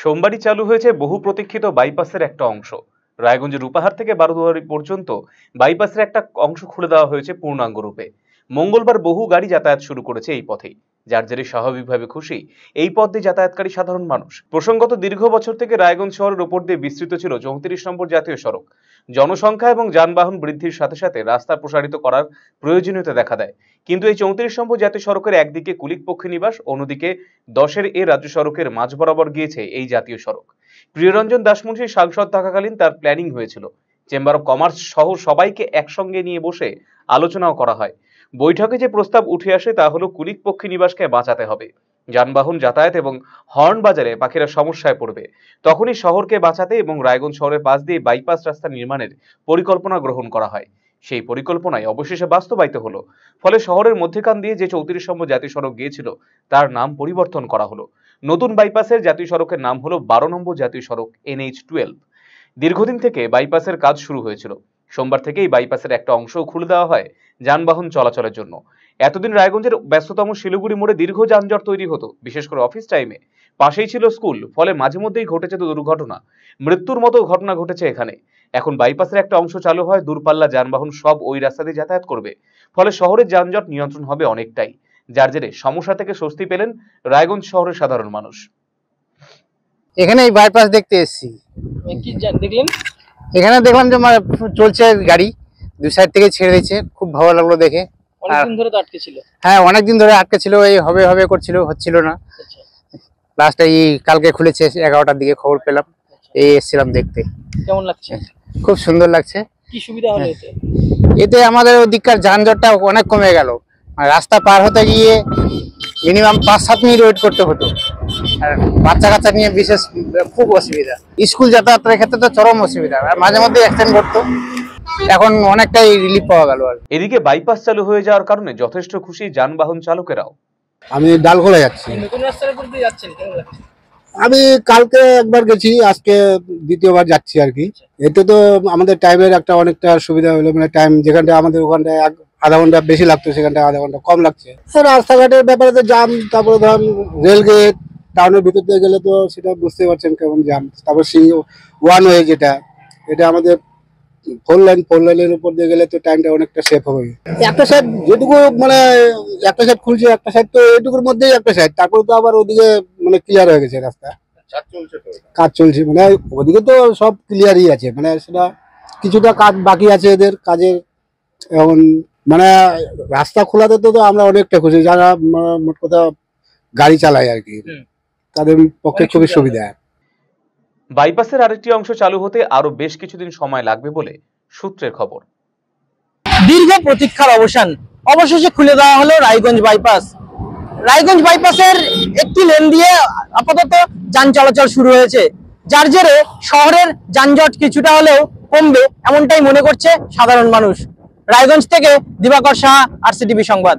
সোমবারই চালু হয়েছে বহু প্রতীক্ষিত বাইপাসের একটা অংশ। রায়গঞ্জের রূপাহার থেকে বারোদুয়ারি পর্যন্ত বাইপাসের একটা অংশ খুলে দেওয়া হয়েছে পূর্ণাঙ্গ রূপে। মঙ্গলবার বহু গাড়ি যাতায়াত শুরু করেছে এই পথেই, যার জেরে স্বাভাবিকভাবে খুশি এই পথ দিয়ে যাতায়াতকারী সাধারণ মানুষ। প্রসঙ্গত, দীর্ঘ বছর থেকে রায়গঞ্জ শহরের উপর দিয়ে বিস্তৃত ছিল 34 নম্বর জাতীয় সড়ক। জনসংখ্যা এবং যানবাহন বৃদ্ধির সাথে সাথে রাস্তা প্রসারিত করার প্রয়োজনীয়তা দেখা দেয়। কিন্তু এই 34 নম্বর জাতীয় সড়কের একদিকে কুলিক পক্ষী নিবাস, অন্যদিকে 10-এর রাজ্য সড়কের মাঝ বরাবর গিয়েছে এই জাতীয় সড়ক। প্রিয়রঞ্জন দাসমুন্সী সাংসদ থাকাকালীন তার প্ল্যানিং হয়েছিল। চেম্বার অব কমার্স সহ সবাইকে একসঙ্গে নিয়ে বসে আলোচনাও করা হয়। বৈঠকে যে প্রস্তাব উঠে আসে তা হলো কুলিক পক্ষী নিবাসকে বাঁচাতে হবে। যানবাহন যাতায়াত এবং হর্ন বাজারে পাখিরা সমস্যায় পড়বে। তখনই শহরকে বাঁচাতে এবং রায়গঞ্জ শহরের পাশ দিয়ে বাইপাস রাস্তা নির্মাণের পরিকল্পনা গ্রহণ করা হয়। সেই পরিকল্পনায় অবশেষে বাস্তবায়িত হলো। ফলে শহরের মধ্যেখান দিয়ে যে 34 নম্বর জাতীয় সড়ক গিয়েছিল তার নাম পরিবর্তন করা হলো। নতুন বাইপাসের জাতীয় সড়কের নাম হলো 12 নম্বর জাতীয় সড়ক NH-12। দীর্ঘদিন থেকে বাইপাসের কাজ শুরু হয়েছিল। সোমবার থেকেই বাইপাসের একটা অংশ খুলে দেওয়া হয় যানবাহন চলাচলের জন্য। এতদিন রায়গঞ্জের ব্যস্ততম শিলিগুড়ি মোড়ে দীর্ঘ যানজট তৈরি হতো, বিশেষ করে অফিস টাইমে। পাশেই ছিল স্কুল, ফলে মাঝে মধ্যেই ঘটেছে দুর্ঘটনা, মৃত্যুর মতো ঘটনা ঘটেছে এখানে। এখন বাইপাসের একটা অংশ চালু হয়, দূরপাল্লা যানবাহন সব ওই রাস্তা দিয়ে যাতায়াত করবে। ফলে শহরের যানজট নিয়ন্ত্রণ হবে অনেকটাই, যার জেরে সমস্যা থেকে স্বস্তি পেলেন রায়গঞ্জ শহরের সাধারণ মানুষ। এখানে এই বাইপাস দেখতে এসেছি। কি দেখলেন? এখানে দেখলাম যে চলছে গাড়ি, দুই সাইড থেকে ছেড়ে দিচ্ছে, খুব ভালো লাগলো দেখে। অনেকদিন ধরে তো আটকে ছিল। হ্যাঁ, অনেকদিন ধরে আটকে ছিল, এই হবে হবে করছিল, হচ্ছিল না। লাস্ট এই কালকে খুলেছে 11টার দিকে খবর পেলাম, এই এসেছিলাম দেখতে। কেমন লাগছে? খুব সুন্দর লাগছে। কি সুবিধা হলো এতে? এতে আমাদের ওদিককার যানজটটা অনেক কমে গেল। রাস্তা পার হতে গিয়ে মিনিমাম 5-7 মিনিট ওয়েট করতে হতো, আর বাচ্চা কাচ্চা নিয়ে বিশেষ খুব অসুবিধা। স্কুল যাতায়াতের ক্ষেত্রে তো চরম অসুবিধা, আর মাঝে মধ্যে অ্যাক্সিডেন্ট ঘটতো। এখন অনেকটাই রিলিফ পাওয়া গেল। এদিকে বাইপাস চালু হয়ে যাওয়ার কারণে যথেষ্ট খুশি যানবাহন চালকেরাও। আমি ডালখোলা যাচ্ছি। নতুন রাস্তার উপর দিয়ে যাচ্ছেন, কেমন লাগছে? আমি কালকে একবার গেছি, আজকে দ্বিতীয়বার যাচ্ছি আর কি। এতে তো আমাদের টাইমের একটা অনেকটা সুবিধা হলো, মানে টাইম যেখানটা আমাদের ওখানটায় আধা ঘন্টা বেশি লাগতো সেখানটা আধা ঘন্টা কম লাগছে। রাস্তাঘাটের ব্যাপারে তো জাম, তারপরে ধর রেলগেট, টাউনের ভিতর দিয়ে গেলে তো সেটা বুঝতে পারছেন কেমন জাম। তারপর ওয়ান ওয়ে যেটা, এটা আমাদের ফোর লাইনের উপর দিয়ে গেলে তো টাইমটা অনেকটা সেভ হবে। একটা সাইড যেটুকু মানে একটা সাইড খুলছে, একটা সাইড তো এটুকুর মধ্যেই একটা সাইড, তারপরে তো আবার ওদিকে মানে ক্লিয়ার হয়ে গেছে রাস্তা। কাজ চলছে, মানে ওদিকে তো সব ক্লিয়ারই আছে, মানে সেটা কিছুটা কাজ বাকি আছে এদের কাজের। এখন মানে রাস্তা খোলাতে তো আমরা অনেকটা খুশি, যারা মোট কথা গাড়ি চালায় আর কি, তাদের পক্ষে খুবই সুবিধা। বাইপাসের আরেকটি অংশ চালু হতে আরো বেশ কিছুদিন সময় লাগবে বলে সূত্রের খবর। দীর্ঘ প্রতীক্ষার অবসান, অবশেষে খুলে দেওয়া হলো রায়গঞ্জ বাইপাস। রায়গঞ্জ বাইপাসের একটি লেন দিয়ে আপাতত যান চলাচল শুরু হয়েছে, যার জেরে শহরের যানজট কিছুটা হলেও কমবে এমনটাই মনে করছে সাধারণ মানুষ। রায়গঞ্জ থেকে দিবাকর সাহা, RCTV সংবাদ।